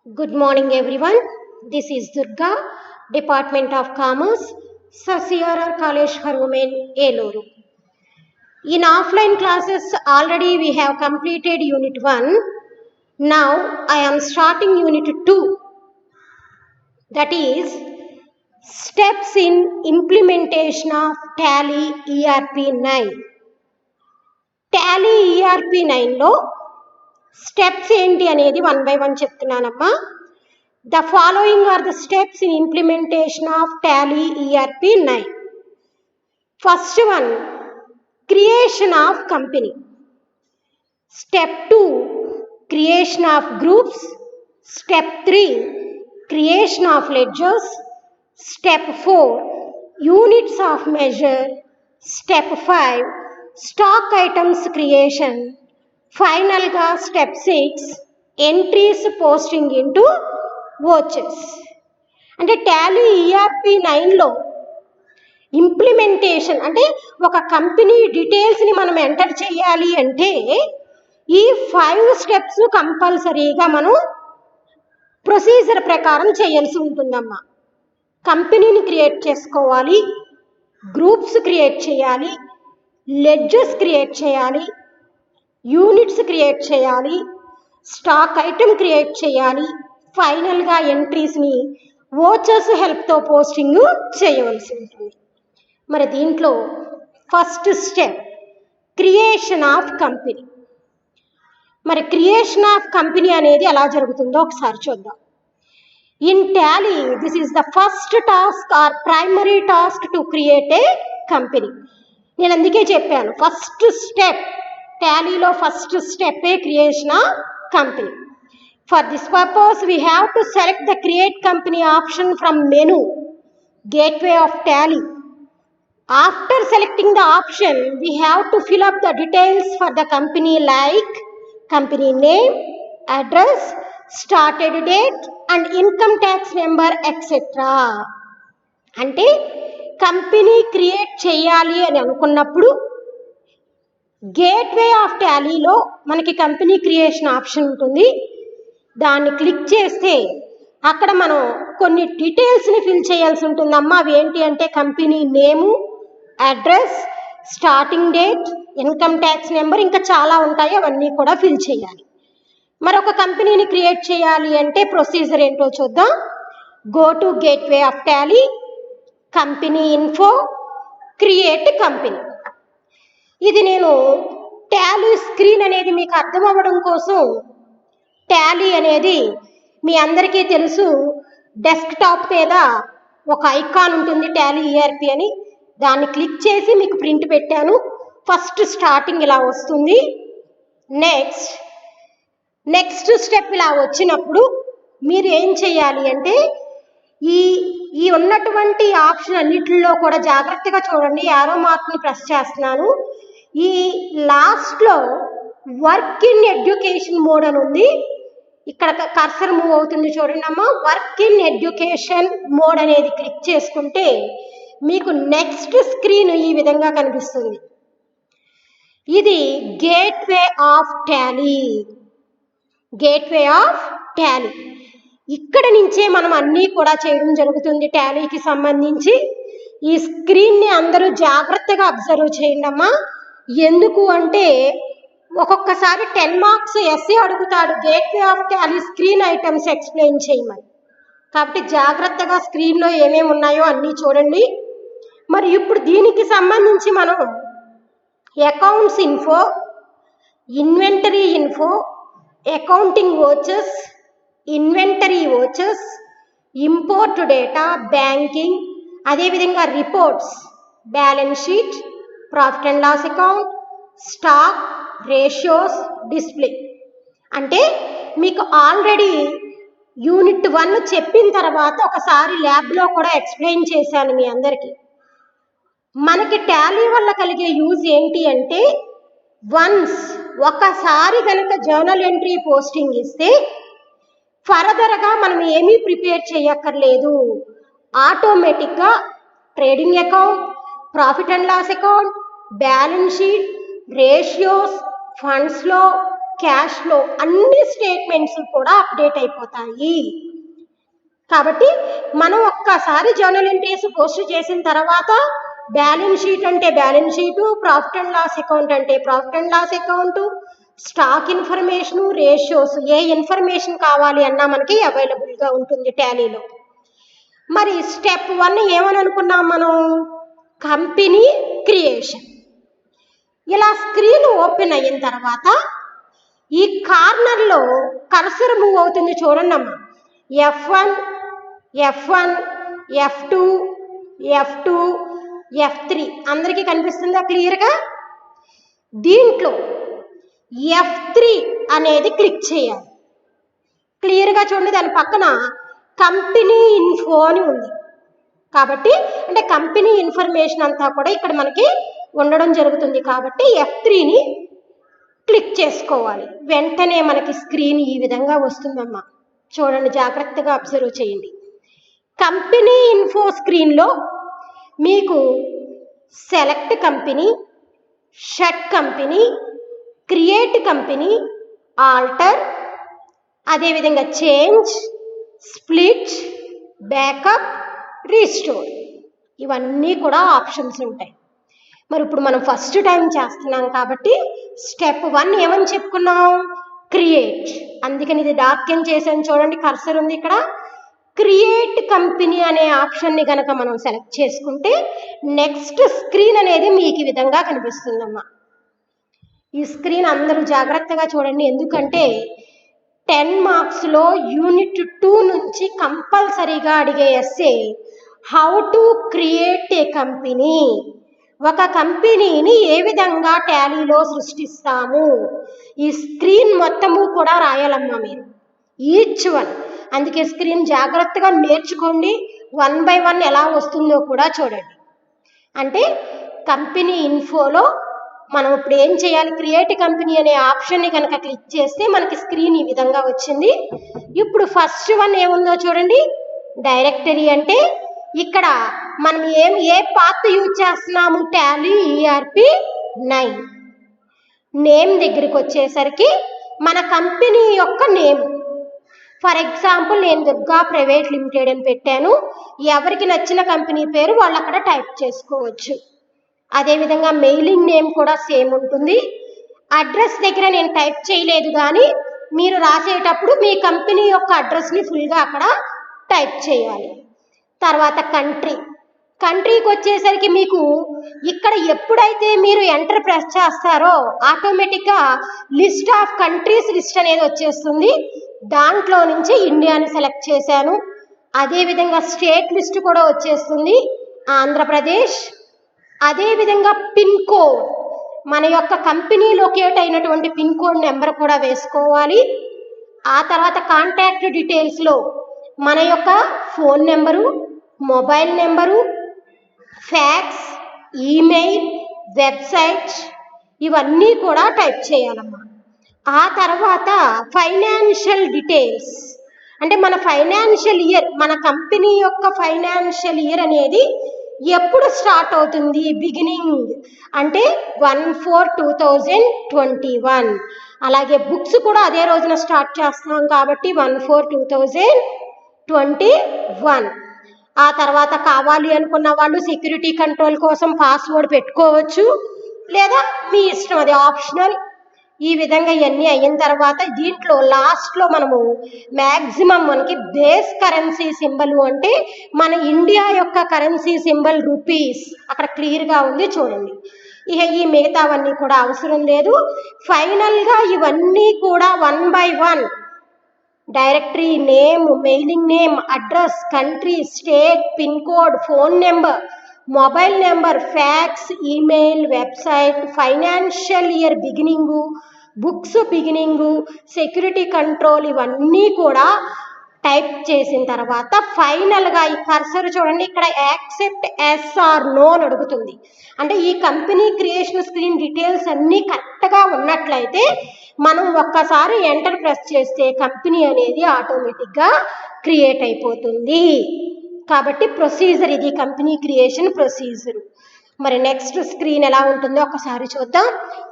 Good morning, everyone. This is Durga, Department of Commerce, Sasiara College for Women, Eluru. In offline classes, already we have completed Unit 1. Now I am starting Unit 2. That is Steps in Implementation of Tally ERP 9. Tally ERP 9లో steps ఏంటి అనేది 1 by 1 చెప్తున్నానమ్మా. The following are the steps in implementation of Tally ERP 9. First one, creation of company. Step 2, creation of groups. Step 3, creation of ledgers. Step 4, units of measure. Step 5, stock items creation. Final ga step 6, entries posting into watches. అంటే Tally ERP 9లో implementation అంటే ఒక company డీటెయిల్స్ని మనం enter చేయాలి అంటే ఈ 5 steps కంపల్సరీగా మనం procedure ప్రకారం చేయాల్సి ఉంటుందమ్మా. కంపెనీని క్రియేట్ చేసుకోవాలి, గ్రూప్స్ క్రియేట్ చేయాలి, లెడ్జర్స్ క్రియేట్ చేయాలి, యూనిట్స్ క్రియేట్ చేయాలి, స్టాక్ ఐటమ్ క్రియేట్ చేయాలి, ఫైనల్గా ఎంట్రీస్ని వాచెస్ హెల్ప్తో పోస్టింగ్ చేయవలసి ఉంటుంది. మరి దీంట్లో first step creation of company. మరి క్రియేషన్ ఆఫ్ కంపెనీ అనేది ఎలా జరుగుతుందో ఒకసారి చూద్దాం. In Tally this is the first task or primary task to create a company. నేను అందుకే చెప్పాను ఫస్ట్ స్టెప్ టాలీలో first step a creation of company. For this purpose, we have to select the create company option from menu gateway of Tally. After selecting the option, we have to fill up the details for the company like company name, address, started date and income tax number etc. అంటే company create చేయాలి అని అనుకున్నప్పుడు gateway of టాలీలో మనకి company creation option ఉంటుంది. దాన్ని click చేస్తే అక్కడ మనం కొన్ని డీటెయిల్స్ని ఫిల్ చేయాల్సి ఉంటుందమ్మా. అవి ఏంటి అంటే కంపెనీ నేము, address, starting date, income tax number, ఇంకా చాలా ఉంటాయి, అవన్నీ కూడా ఫిల్ చేయాలి. మరొక కంపెనీని క్రియేట్ చేయాలి అంటే ప్రొసీజర్ ఏంటో చూద్దాం. Go to gateway of Tally, company info, create company. ఇది నేను టాలీ స్క్రీన్ అనేది మీకు అర్థం అవ్వడం కోసం టాలీ అనేది మీ అందరికీ తెలుసు డెస్క్టాప్ మీద ఒక ఐకాన్ ఉంటుంది టాలీ ఈఆర్పి అని, దాన్ని క్లిక్ చేసి మీకు ప్రింట్ పెట్టాను. ఫస్ట్ స్టార్టింగ్ ఇలా వస్తుంది. నెక్స్ట్ స్టెప్ ఇలా వచ్చినప్పుడు మీరు ఏం చేయాలి అంటే ఈ ఉన్నటువంటి ఆప్షన్ అన్నిటిలో కూడా జాగ్రత్తగా చూడండి. యారో మార్క్ని ప్రెస్ చేస్తున్నాను. ఈ లాస్ట్లో వర్క్ ఇన్ ఎడ్యుకేషన్ మోడ్ అని ఉంది. ఇక్కడ కర్సర్ మూవ్ అవుతుంది చూడండి అమ్మా. వర్క్ ఇన్ ఎడ్యుకేషన్ మోడ్ అనేది క్లిక్ చేసుకుంటే మీకు నెక్స్ట్ స్క్రీన్ ఈ విధంగా కనిపిస్తుంది. ఇది gateway of Tally. Gateway of Tally ఇక్కడ నుంచే మనం అన్నీ కూడా చేయడం జరుగుతుంది టాలీకి సంబంధించి. ఈ స్క్రీన్ని అందరూ జాగ్రత్తగా అబ్జర్వ్ చేయండి అమ్మా. ఎందుకు అంటే ఒక్కొక్కసారి 10 మార్క్స్ ఎస్సీ అడుగుతాడు gateway of Tally screen items explain చేయమని. కాబట్టి జాగ్రత్తగా స్క్రీన్లో ఏమేమి ఉన్నాయో అన్నీ చూడండి. మరి ఇప్పుడు దీనికి సంబంధించి మనం accounts info, inventory info, accounting watches, inventory watches, import data, banking, అదేవిధంగా reports, balance sheet, profit and loss account, stock, ratios, display. అంటే మీకు ఆల్రెడీ యూనిట్ 1 చెప్పిన తర్వాత ఒకసారి ల్యాబ్లో కూడా ఎక్స్ప్లెయిన్ చేశాను మీ అందరికీ. మనకి టాలీ వల్ల కలిగే యూజ్ ఏంటి అంటే వన్స్ ఒకసారి కనుక జర్నల్ ఎంట్రీ పోస్టింగ్ ఇస్తే ఫర్దర్గా మనం ఏమీ ప్రిపేర్ చేయక్కర్లేదు. ఆటోమేటిక్గా trading account, profit and loss account, balance sheet, ratios, funds flow, cash flow అన్ని స్టేట్మెంట్స్ కూడా అప్డేట్ అయిపోతాయి. కాబట్టి మనం ఒక్కసారి జర్నల్ ఎంట్రీస్ పోస్ట్ చేసిన తర్వాత బ్యాలెన్స్ షీట్ అంటే balance sheet, profit and loss account అంటే profit and loss account, stock information, ratios, ఏ ఇన్ఫర్మేషన్ కావాలి అన్నా మనకి అవైలబుల్గా ఉంటుంది టాలీలో. మరి స్టెప్ 1 ఏమని అనుకున్నాం మనం? Company creation. ఇలా స్క్రీన్ ఓపెన్ అయిన తర్వాత ఈ కార్నర్లో కర్సర్ మూవ్ అవుతుంది చూడండి అమ్మా. F1, F1, F2, F2, F3 అందరికీ కనిపిస్తుందా క్లియర్గా? దీంట్లో F3 అనేది క్లిక్ చేయాలి. క్లియర్గా చూడండి, దాని పక్కన కంపెనీ ఇన్ఫో అని ఉంది. కాబట్టి అంటే కంపెనీ ఇన్ఫర్మేషన్ అంతా కూడా ఇక్కడ మనకి ఉండడం జరుగుతుంది. కాబట్టి F3ని క్లిక్ చేసుకోవాలి. వెంటనే మనకి స్క్రీన్ ఈ విధంగా వస్తుందమ్మా. చూడండి, జాగ్రత్తగా అబ్జర్వ్ చేయండి. కంపెనీ ఇన్ఫో స్క్రీన్లో మీకు select company, shut company, create company, alter, అదేవిధంగా చేంజ్, స్ప్లిట్, బ్యాకప్, రీస్టోర్ ఇవన్నీ కూడా ఆప్షన్స్ ఉంటాయి. మరి ఇప్పుడు మనం ఫస్ట్ టైం చేస్తున్నాం కాబట్టి స్టెప్ 1 ఏమని చెప్పుకున్నాం? క్రియేట్. అందుకని ఇది డార్కెన్ చేసాను చూడండి, కర్సర్ ఉంది ఇక్కడ. క్రియేట్ కంపెనీ అనే ఆప్షన్ని కనుక మనం సెలెక్ట్ చేసుకుంటే నెక్స్ట్ స్క్రీన్ అనేది మీకు ఈ విధంగా కనిపిస్తుందమ్మా. ఈ స్క్రీన్ అందరూ జాగ్రత్తగా చూడండి, ఎందుకంటే 10 మార్క్స్లో యూనిట్ 2 నుంచి కంపల్సరీగా అడిగే essay how to create a company. ఒక కంపెనీని ఏ విధంగా టాలీలో సృష్టిస్తాము, ఈ స్క్రీన్ మొత్తము కూడా రాయాలమ్మా మీరు, ఈచ్ వన్. అందుకే స్క్రీన్ జాగ్రత్తగా నేర్చుకోండి, 1 by 1 ఎలా వస్తుందో కూడా చూడండి. అంటే కంపెనీ ఇన్ఫోలో మనం ఇప్పుడు ఏం చేయాలి? క్రియేట్ కంపెనీ అనే ఆప్షన్ని కనుక క్లిక్ చేస్తే మనకి స్క్రీన్ ఈ విధంగా వచ్చింది. ఇప్పుడు ఫస్ట్ 1 ఏముందో చూడండి, డైరెక్టరీ. అంటే ఇక్కడ మనం ఏ పాత్ యూజ్ చేస్తున్నాము? Tally ERP 9. నేమ్ దగ్గరికి వచ్చేసరికి మన కంపెనీ యొక్క నేమ్, ఫర్ ఎగ్జాంపుల్ నేను దుర్గా ప్రైవేట్ లిమిటెడ్ అని పెట్టాను. ఎవరికి నచ్చిన కంపెనీ పేరు వాళ్ళు అక్కడ టైప్ చేసుకోవచ్చు. అదేవిధంగా మెయిలింగ్ నేమ్ కూడా సేమ్ ఉంటుంది. అడ్రస్ దగ్గర నేను టైప్ చేయలేదు, కానీ మీరు రాసేటప్పుడు మీ కంపెనీ యొక్క అడ్రస్ని ఫుల్గా అక్కడ టైప్ చేయాలి. తర్వాత కంట్రీకి వచ్చేసరికి మీకు ఇక్కడ ఎప్పుడైతే మీరు ఎంటర్ ప్రెస్ చేస్తారో ఆటోమేటిక్గా లిస్ట్ ఆఫ్ కంట్రీస్ లిస్ట్ అనేది వచ్చేస్తుంది. దాంట్లో నుంచి ఇండియాని సెలెక్ట్ చేశాను. అదేవిధంగా స్టేట్ లిస్ట్ కూడా వచ్చేస్తుంది, ఆంధ్రప్రదేశ్. అదేవిధంగా పిన్ కోడ్, మన యొక్క కంపెనీ లొకేట్ అయినటువంటి పిన్ కోడ్ నెంబర్ కూడా వేసుకోవాలి. ఆ తర్వాత కాంటాక్ట్ డీటెయిల్స్లో మన యొక్క phone number, mobile number, fax, email, website ఇవన్నీ కూడా టైప్ చేయాలమ్మా. ఆ తర్వాత ఫైనాన్షియల్ డీటెయిల్స్, అంటే మన ఫైనాన్షియల్ ఇయర్, మన కంపెనీ యొక్క ఫైనాన్షియల్ ఇయర్ అనేది ఎప్పుడు స్టార్ట్ అవుతుంది? బిగినింగ్ అంటే 1/4/2021. అలాగే బుక్స్ కూడా అదే రోజున స్టార్ట్ చేస్తున్నాం కాబట్టి 1/4/2021. ఆ తర్వాత కావాలి అనుకున్న వాళ్ళు సెక్యూరిటీ కంట్రోల్ కోసం పాస్వర్డ్ పెట్టుకోవచ్చు, లేదా మీ ఇష్టం, అది ఆప్షనల్. ఈ విధంగా ఇవన్నీ అయిన తర్వాత దీంట్లో లాస్ట్లో మనము మ్యాక్సిమం మనకి బేస్ కరెన్సీ సింబల్, అంటే మన ఇండియా యొక్క కరెన్సీ సింబల్ రూపీస్ అక్కడ క్లియర్గా ఉంది చూడండి. ఇక ఈ మిగతావన్నీ కూడా అవసరం లేదు. ఫైనల్గా ఇవన్నీ కూడా 1 by 1 directory name, mailing name, address, country, state, pin code, phone number, mobile number, fax, email, website, financial year beginning, books beginning, security control ఇవన్నీ కూడా టైప్ చేసిన తర్వాత ఫైనల్గా ఈ కర్సర్ చూడండి, ఇక్కడ యాక్సెప్ట్ ఎస్ ఆర్ నో అని అడుగుతుంది. అంటే ఈ కంపెనీ క్రియేషన్ స్క్రీన్ డీటెయిల్స్ అన్నీ కరెక్ట్గా ఉన్నట్లయితే మనం ఒక్కసారి ఎంటర్ ప్రెస్ చేస్తే కంపెనీ అనేది ఆటోమేటిక్గా క్రియేట్ అయిపోతుంది. కాబట్టి ప్రొసీజర్ ఇది, కంపెనీ క్రియేషన్ ప్రొసీజర్. మరి నెక్స్ట్ స్క్రీన్ ఎలా ఉంటుందో ఒకసారి చూద్దాం.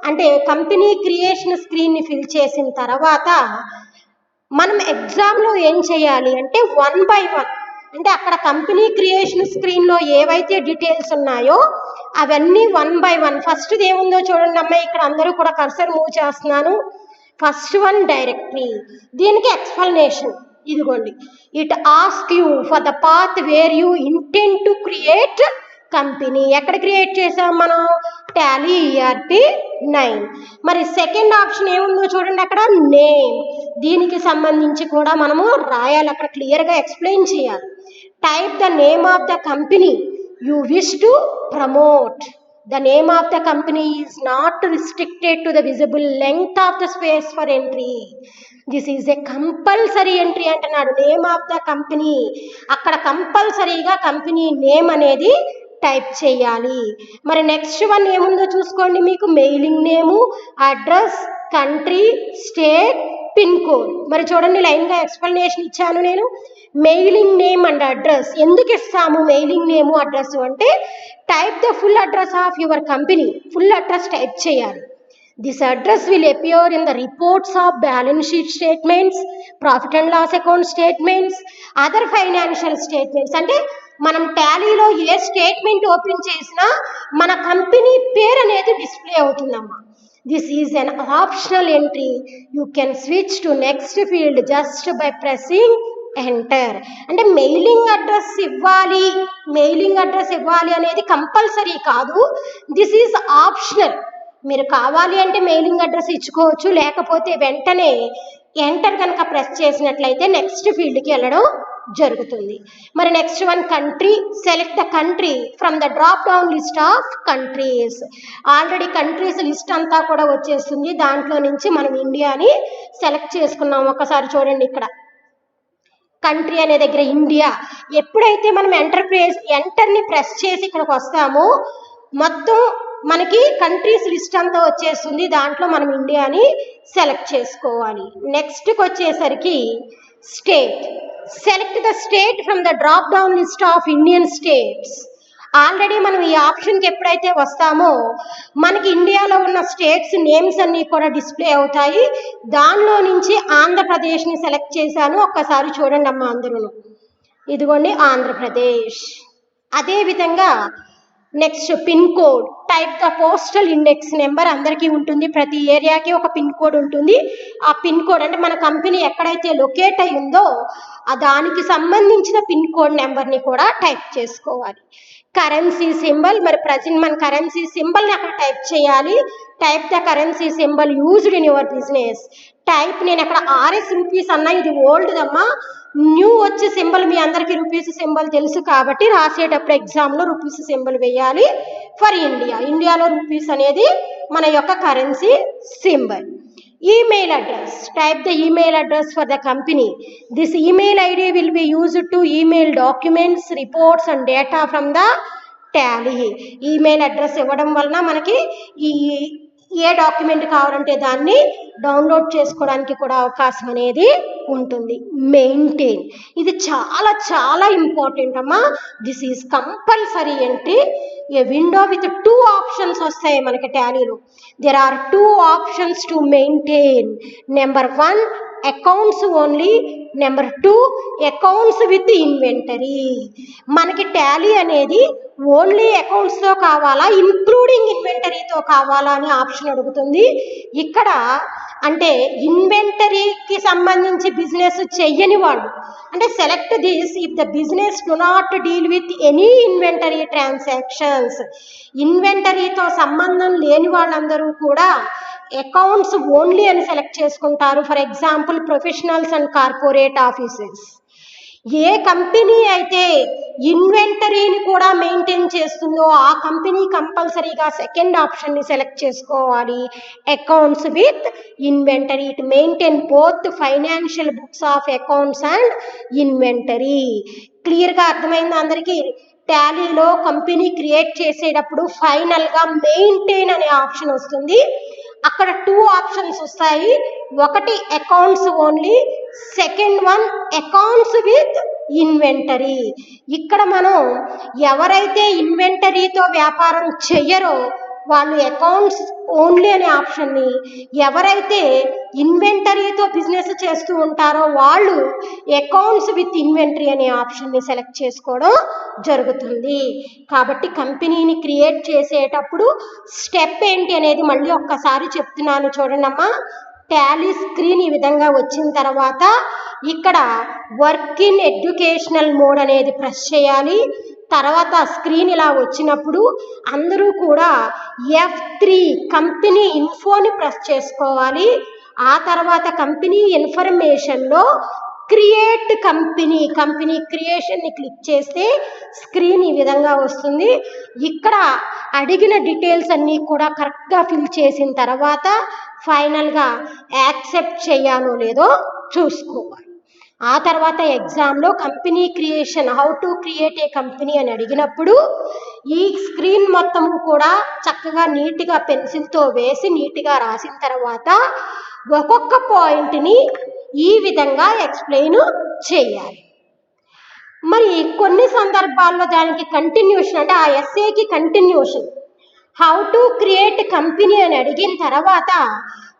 అంటే కంపెనీ క్రియేషన్ స్క్రీన్ని ఫిల్ చేసిన తర్వాత మనం ఎగ్జామ్లో ఏం చేయాలి అంటే 1 by 1, అంటే అక్కడ కంపెనీ క్రియేషన్ స్క్రీన్లో ఏవైతే డీటెయిల్స్ ఉన్నాయో అవన్నీ 1 by 1. ఫస్ట్ ఏముందో చూడండి అమ్మాయి, ఇక్కడ అందరూ కూడా కర్సర్ మూవ్ చేస్తున్నాను. ఫస్ట్ వన్ డైరెక్టరీ, దీనికి ఎక్స్ప్లెనేషన్ ఇదిగోండి. It ask you for the path where you intend to create company. ఎక్కడ క్రియేట్ చేసాం మనం? Tally ERP 9. మరి సెకండ్ ఆప్షన్ ఏముందో చూడండి, అక్కడ నేమ్, దీనికి సంబంధించి కూడా మనము రాయాలి, అక్కడ క్లియర్గా ఎక్స్ప్లెయిన్ చేయాలి. Type the name of the company you wish to promote. The name of the company is not restricted to the visible length of the space for entry. This is a compulsory entry అంటున్నాడు. Name of the company, అక్కడ కంపల్సరీగా company name అనేది type చేయాలి. మరి next one ఏముందో చూసుకోండి, మీకు mailing name, address, country, state, pin code. మరి చూడండి, లైన్గా ఎక్స్ప్లెనేషన్ ఇచ్చాను నేను. మెయిలింగ్ నేమ్ అండ్ అడ్రస్ ఎందుకు ఇస్తాము? మెయిలింగ్ నేము అడ్రస్ అంటే type the full address of your company. Full address type చేయాలి. This address will appear in the reports of balance sheet statements, profit and loss account statements, other financial statements. అంటే మనం టాలీలో ఏ statement open చేసినా మన company పేరు అనేది display అవుతుందమ్మా. This is an optional entry. You can switch to next field just by pressing enter. అంటే mailing address ఇవ్వాలి, mailing address ఇవ్వాలి అనేది కంపల్సరీ కాదు, దిస్ ఈజ్ ఆప్షనల్. మీరు కావాలి అంటే మెయిలింగ్ అడ్రస్ ఇచ్చుకోవచ్చు, లేకపోతే వెంటనే ఎంటర్ కనుక ప్రెస్ చేసినట్లయితే నెక్స్ట్ ఫీల్డ్కి వెళ్ళడం జరుగుతుంది. మరి next one country. Select the country from the drop down list of countries. Already countries list అంతా కూడా వచ్చేస్తుంది, దాంట్లో నుంచి మనం ఇండియాని సెలెక్ట్ చేసుకున్నాం. ఒకసారి చూడండి, ఇక్కడ కంట్రీ అనే దగ్గర ఇండియా. ఎప్పుడైతే మనం ఎంటర్ని ప్రెస్ చేసి ఇక్కడికి వస్తామో మొత్తం మనకి కంట్రీస్ లిస్ట్ అంతా వచ్చేస్తుంది, దాంట్లో మనం ఇండియాని సెలెక్ట్ చేసుకోవాలి. నెక్స్ట్కి వచ్చేసరికి state. Select the state from the drop down list of Indian states. Already మనం ఈ ఆప్షన్కి ఎప్పుడైతే వస్తామో మనకి ఇండియాలో ఉన్న స్టేట్స్ నేమ్స్ అన్నీ కూడా డిస్ప్లే అవుతాయి. దానిలో నుంచి ఆంధ్రప్రదేశ్ని సెలెక్ట్ చేశాను. ఒక్కసారి చూడండి అమ్మా అందరూ, ఇదిగోండి ఆంధ్రప్రదేశ్. అదేవిధంగా next pin code. Type the postal index number. అందరికీ ఉంటుంది, ప్రతి ఏరియాకి ఒక పిన్ కోడ్ ఉంటుంది. ఆ పిన్ కోడ్ అంటే మన కంపెనీ ఎక్కడైతే లొకేట్ అయి ఉందో దానికి సంబంధించిన పిన్ కోడ్ నెంబర్ని కూడా టైప్ చేసుకోవాలి. Currency symbol. మరి ప్రజెంట్ మన కరెన్సీ సింబల్ని అక్కడ టైప్ చేయాలి. Type the currency symbol used in your business. Type, నేను అక్కడ RS రూపీస్ అన్నా, ఇది ఓల్డ్ అమ్మా. న్యూ వచ్చే సింబల్ మీ అందరికీ రూపీస్ సింబల్ తెలుసు కాబట్టి రాసేటప్పుడు ఎగ్జామ్లో రూపీస్ సింబల్ వేయాలి. ఫర్ ఇండియా, ఇండియాలో రూపీస్ అనేది మన యొక్క currency symbol. Email address. Type the email address for the company. This email ID will be used to email documents, reports and data from the Tally. Email address ఇవ్వడం వలన మనకి ఏ document కావాలంటే దాన్ని download చేసుకోవడానికి కూడా అవకాశం అనేది ఉంటుంది. మెయింటైన్, ఇది చాలా చాలా ఇంపార్టెంట్ అమ్మా. This is compulsory entry. A window with 2 options వస్తాయి మనకి టాలీలో. There are 2 options to maintain. Number 1 accounts only, number 2 accounts with inventory. మనకి టాలీ అనేది ఓన్లీ అకౌంట్స్తో కావాలా, ఇంక్లూడింగ్ ఇన్వెంటరీతో కావాలా అని ఆప్షన్ అడుగుతుంది. ఇక్కడ అంటే ఇన్వెంటరీకి సంబంధించి బిజినెస్ చెయ్యని వాళ్ళు అంటే select this if the business do not deal with any inventory transactions. ఇన్వెంటరీతో సంబంధం లేని వాళ్ళందరూ కూడా అకౌంట్స్ ఓన్లీ అని సెలెక్ట్ చేసుకుంటారు. For example professionals and corporate offices. ఏ కంపెనీ అయితే ఇన్వెంటరీని కూడా మెయింటైన్ చేస్తుందో ఆ కంపెనీ కంపల్సరీగా సెకండ్ ఆప్షన్ని సెలెక్ట్ చేసుకోవాలి. Accounts with inventory. It maintain both financial books of accounts and inventory. క్లియర్గా అర్థమైంది అందరికీ? టాలీలో కంపెనీ క్రియేట్ చేసేటప్పుడు ఫైనల్గా మెయింటైన్ అనే ఆప్షన్ వస్తుంది. అక్కడ 2 ఆప్షన్స్ వస్తాయి. ఒకటి accounts only, second one accounts with inventory. ఇక్కడ మనం ఎవరైతే ఇన్వెంటరీతో వ్యాపారం చెయ్యరో వాళ్ళు అకౌంట్స్ ఓన్లీ అనే ఆప్షన్ని, ఎవరైతే ఇన్వెంటరీతో బిజినెస్ చేస్తూ ఉంటారో వాళ్ళు అకౌంట్స్ విత్ ఇన్వెంటరీ అనే ఆప్షన్ని సెలెక్ట్ చేసుకోవడం జరుగుతుంది. కాబట్టి కంపెనీని క్రియేట్ చేసేటప్పుడు స్టెప్ ఏంటి అనేది మళ్ళీ ఒక్కసారి చెప్తున్నాను చూడండి అమ్మా. టాలీ స్క్రీన్ ఈ విధంగా వచ్చిన తర్వాత ఇక్కడ వర్క్ ఇన్ ఎడ్యుకేషనల్ మోడ్ అనేది ప్రెస్ చేయాలి. తర్వాత స్క్రీన్ ఇలా వచ్చినప్పుడు అందరూ కూడా F3 కంపెనీ ఇన్ఫోని ప్రెస్ చేసుకోవాలి. ఆ తర్వాత కంపెనీ ఇన్ఫర్మేషన్లో క్రియేట్ కంపెనీ క్రియేషన్ని క్లిక్ చేస్తే స్క్రీన్ ఈ విధంగా వస్తుంది. ఇక్కడ అడిగిన డీటెయిల్స్ అన్నీ కూడా కరెక్ట్గా ఫిల్ చేసిన తర్వాత ఫైనల్గా యాక్సెప్ట్ చేయాలో లేదో చూసుకోవాలి. ఆ తర్వాత ఎగ్జామ్లో company creation, how to create a company అని అడిగినప్పుడు ఈ స్క్రీన్ మొత్తం కూడా చక్కగా నీట్గా పెన్సిల్తో వేసి నీట్గా రాసిన తర్వాత ఒక్కొక్క పాయింట్ని ఈ విధంగా ఎక్స్ప్లెయిన్ చేయాలి. మరి కొన్ని సందర్భాల్లో దానికి కంటిన్యూషన్, అంటే ఆ ఎస్ఏకి continuation, how to create company అని అడిగిన తర్వాత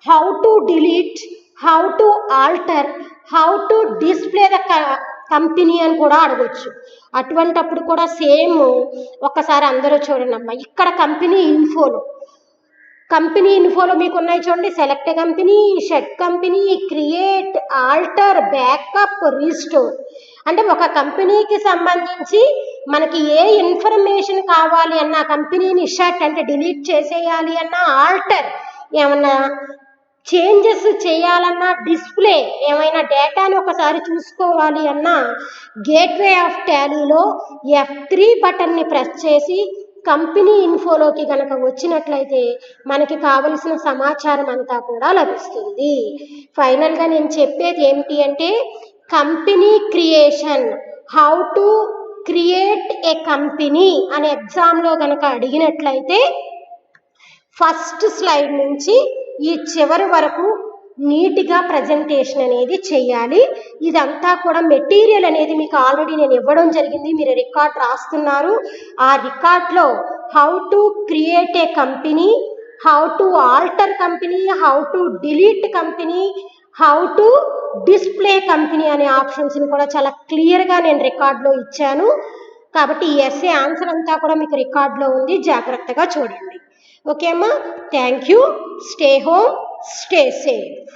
how to delete, how to alter, how to display the company అని కూడా అడగొచ్చు. అటువంటప్పుడు కూడా సేమ్ ఒక్కసారి అందరూ చూడండి అమ్మా. ఇక్కడ కంపెనీ ఇన్ఫోలో మీకు ఉన్నాయి చూడండి. Select company, shut company, create, alter, backup, restore. అంటే ఒక కంపెనీకి సంబంధించి మనకి ఏ ఇన్ఫర్మేషన్ కావాలి అన్నా, కంపెనీని షట్ అంటే డిలీట్ చేసేయాలి అన్నా, ఆల్టర్ ఏమన్నా చేంజెస్ చేయాలన్నా, డిస్ప్లే ఏమైనా డేటాని ఒకసారి చూసుకోవాలి అన్నా గేట్వే ఆఫ్ టాలీలో F3 బటన్ని ప్రెస్ చేసి కంపెనీ ఇన్ఫోలోకి కనుక వచ్చినట్లయితే మనకి కావలసిన సమాచారం అంతా కూడా లభిస్తుంది. ఫైనల్గా నేను చెప్పేది ఏమిటి అంటే company creation, how to create a company అనే ఎగ్జామ్లో కనుక అడిగినట్లయితే ఫస్ట్ స్లైడ్ నుంచి ఈ చివరి వరకు నీట్గా ప్రజెంటేషన్ అనేది చేయాలి. ఇదంతా కూడా మెటీరియల్ అనేది మీకు ఆల్రెడీ నేను ఇవ్వడం జరిగింది, మీరు రికార్డ్ రాస్తున్నారు. ఆ రికార్డ్లో how to create a company, how to alter company, how to delete company, how to display company అనే ఆప్షన్స్ని కూడా చాలా క్లియర్గా నేను రికార్డులో ఇచ్చాను. కాబట్టి ఈ ఎస్ఏ ఆన్సర్ అంతా కూడా మీకు రికార్డులో ఉంది, జాగ్రత్తగా చూడండి. ఓకే అమ్మా, thank you. Stay home, stay safe.